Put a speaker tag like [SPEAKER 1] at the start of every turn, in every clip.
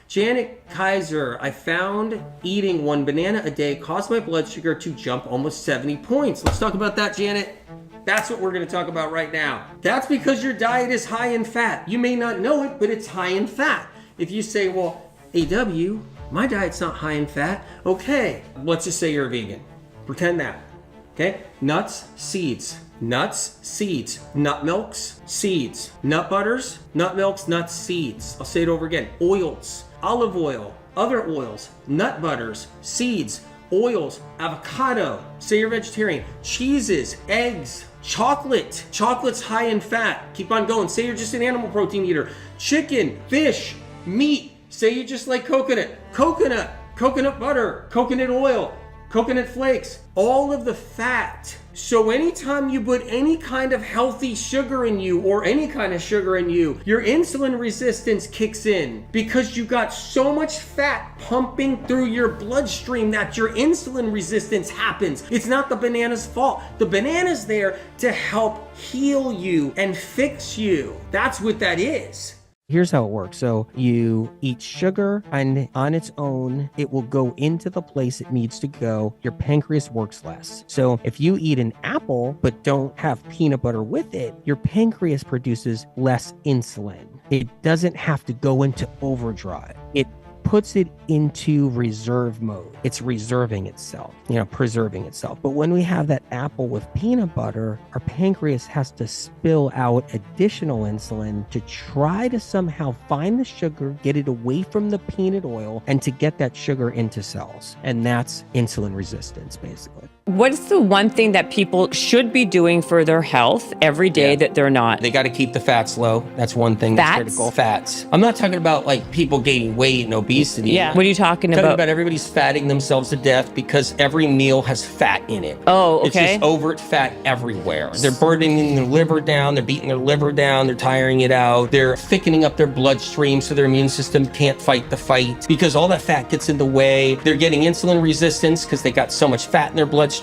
[SPEAKER 1] Janet Kaiser, I found eating 1 banana a day caused my blood sugar to jump almost 70 points. Let's talk about that, Janet. That's what we're going to talk about right now. That's because your diet is high in fat. You may not know it, but it's high in fat. If you say, well, AW, my diet's not high in fat. Okay, let's just say you're a vegan. Pretend that. Okay? Nuts, seeds. Nuts, seeds. Nut milks, seeds. Nut butters, nut milks, nuts, seeds. I'll say it over again. Oils, olive oil, other oils, nut butters, seeds, oils, avocado. Say you're vegetarian. Cheeses, eggs, chocolate. Chocolate's high in fat. Keep on going. Say you're just an animal protein eater. Chicken, fish, meat. Say you just like coconut. Coconut butter, coconut oil, coconut flakes, all of the fat. So anytime you put any kind of healthy sugar in you or any kind of sugar in you, your insulin resistance kicks in because you got so much fat pumping through your bloodstream that your insulin resistance happens. It's not the banana's fault. The banana's there to help heal you and fix you. That's what that is.
[SPEAKER 2] Here's how it works. So you eat sugar and on its own, it will go into the place it needs to go. Your pancreas works less. So if you eat an apple, but don't have peanut butter with it, your pancreas produces less insulin. It doesn't have to go into overdrive. It puts it into reserve mode. It's reserving itself, preserving itself. But when we have that apple with peanut butter, our pancreas has to spill out additional insulin to try to somehow find the sugar, get it away from the peanut oil, and to get that sugar into cells. And that's insulin resistance, basically.
[SPEAKER 3] What's the one thing that people should be doing for their health every day that they're not?
[SPEAKER 1] They got to keep the fats low. That's one thing that's critical. Fats. I'm not talking about like people gaining weight and obesity.
[SPEAKER 3] Yeah. What are you talking about?
[SPEAKER 1] I'm talking about everybody's fatting themselves to death because every meal has fat in it.
[SPEAKER 3] Oh, okay.
[SPEAKER 1] It's just overt fat everywhere. They're burning their liver down. They're beating their liver down. They're tiring it out. They're thickening up their bloodstream so their immune system can't fight the fight because all that fat gets in the way. They're getting insulin resistance because they got so much fat in their bloodstream.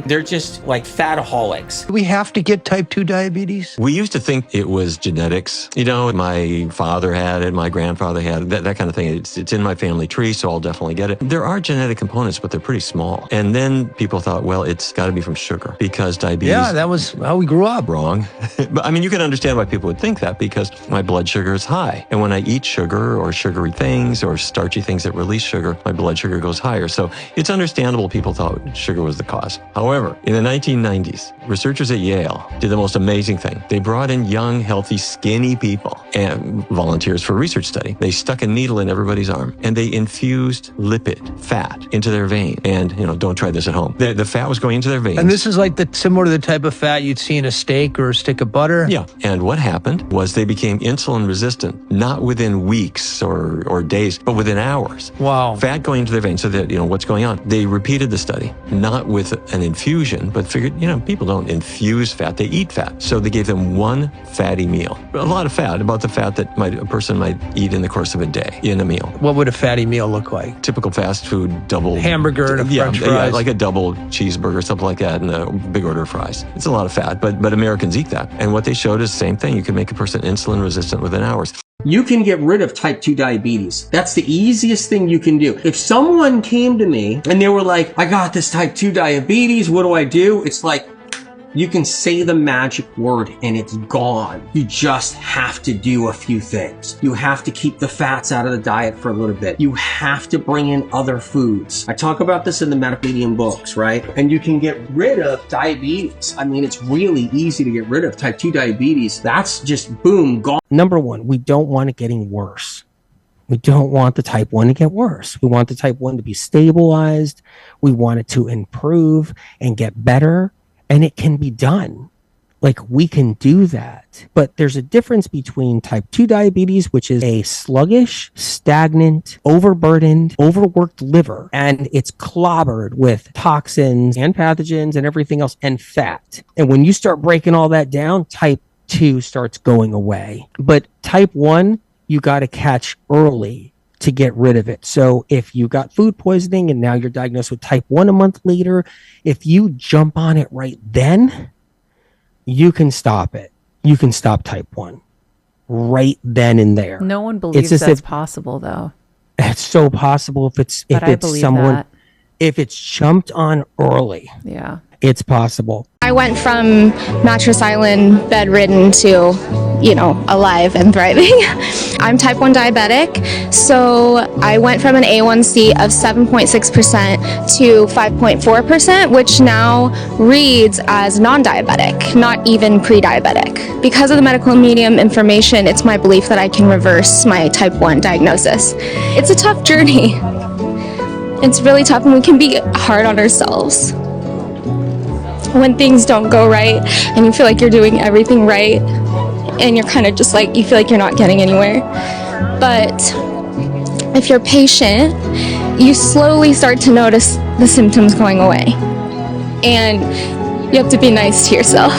[SPEAKER 1] They're just like fataholics.
[SPEAKER 4] Do we have to get type 2 diabetes?
[SPEAKER 5] We used to think it was genetics. My father had it, my grandfather had it, that kind of thing. It's in my family tree, so I'll definitely get it. There are genetic components, but they're pretty small. And then people thought, well, it's got to be from sugar because diabetes...
[SPEAKER 4] Yeah, that was how we grew up.
[SPEAKER 5] Wrong. But you can understand why people would think that because my blood sugar is high. And when I eat sugar or sugary things or starchy things that release sugar, my blood sugar goes higher. So it's understandable people thought sugar was the cause. However, in the 1990s, researchers at Yale did the most amazing thing. They brought in young, healthy, skinny people and volunteers for a research study. They stuck a needle in everybody's arm and they infused lipid, fat, into their vein. And, don't try this at home. The fat was going into their veins.
[SPEAKER 4] And this is like similar to the type of fat you'd see in a steak or a stick of butter?
[SPEAKER 5] Yeah. And what happened was they became insulin resistant, not within weeks or days, but within hours.
[SPEAKER 4] Wow.
[SPEAKER 5] Fat going into their veins. So that, what's going on? They repeated the study, not with an infusion, but figured, people don't infuse fat, they eat fat. So they gave them one fatty meal. A lot of fat, about the fat that a person might eat in the course of a day in a meal.
[SPEAKER 4] What would a fatty meal look like?
[SPEAKER 5] Typical fast food, double...
[SPEAKER 4] Hamburger and a French fries.
[SPEAKER 5] Yeah, like a double cheeseburger, something like that, and a big order of fries. It's a lot of fat, but Americans eat that. And what they showed is the same thing. You can make a person insulin resistant within hours.
[SPEAKER 1] You can get rid of type 2 diabetes. That's the easiest thing you can do. If someone came to me and they were like, I got this type 2 diabetes, what do? It's like, you can say the magic word and it's gone. You just have to do a few things. You have to keep the fats out of the diet for a little bit. You have to bring in other foods. I talk about this in the Medical Medium books, right? And you can get rid of diabetes. It's really easy to get rid of type 2 diabetes. That's just boom, gone.
[SPEAKER 2] Number one, we don't want it getting worse. We don't want the type 1 to get worse. We want the type 1 to be stabilized. We want it to improve and get better. And it can be done. We can do that. But there's a difference between type 2 diabetes, which is a sluggish, stagnant, overburdened, overworked liver, and it's clobbered with toxins and pathogens and everything else and fat. And when you start breaking all that down, type 2 starts going away. But type 1, you got to catch early to get rid of it. So if you got food poisoning and now you're diagnosed with type 1 a month later, if you jump on it right then, you can stop it. You can stop type 1 right then and there.
[SPEAKER 6] No one believes that's possible, though.
[SPEAKER 2] It's so possible if
[SPEAKER 6] I
[SPEAKER 2] it's
[SPEAKER 6] believe
[SPEAKER 2] someone,
[SPEAKER 6] that.
[SPEAKER 2] if it's jumped on early,
[SPEAKER 6] Yeah.
[SPEAKER 2] it's possible.
[SPEAKER 7] I went from mattress island, bedridden to, alive and thriving. I'm type 1 diabetic, so I went from an A1C of 7.6% to 5.4%, which now reads as non-diabetic, not even pre-diabetic. Because of the medical medium information, it's my belief that I can reverse my type 1 diagnosis. It's a tough journey. It's really tough, and we can be hard on ourselves when things don't go right and you feel like you're doing everything right and you're kind of just like, you feel like you're not getting anywhere. But if you're patient, you slowly start to notice the symptoms going away, and you have to be nice to yourself.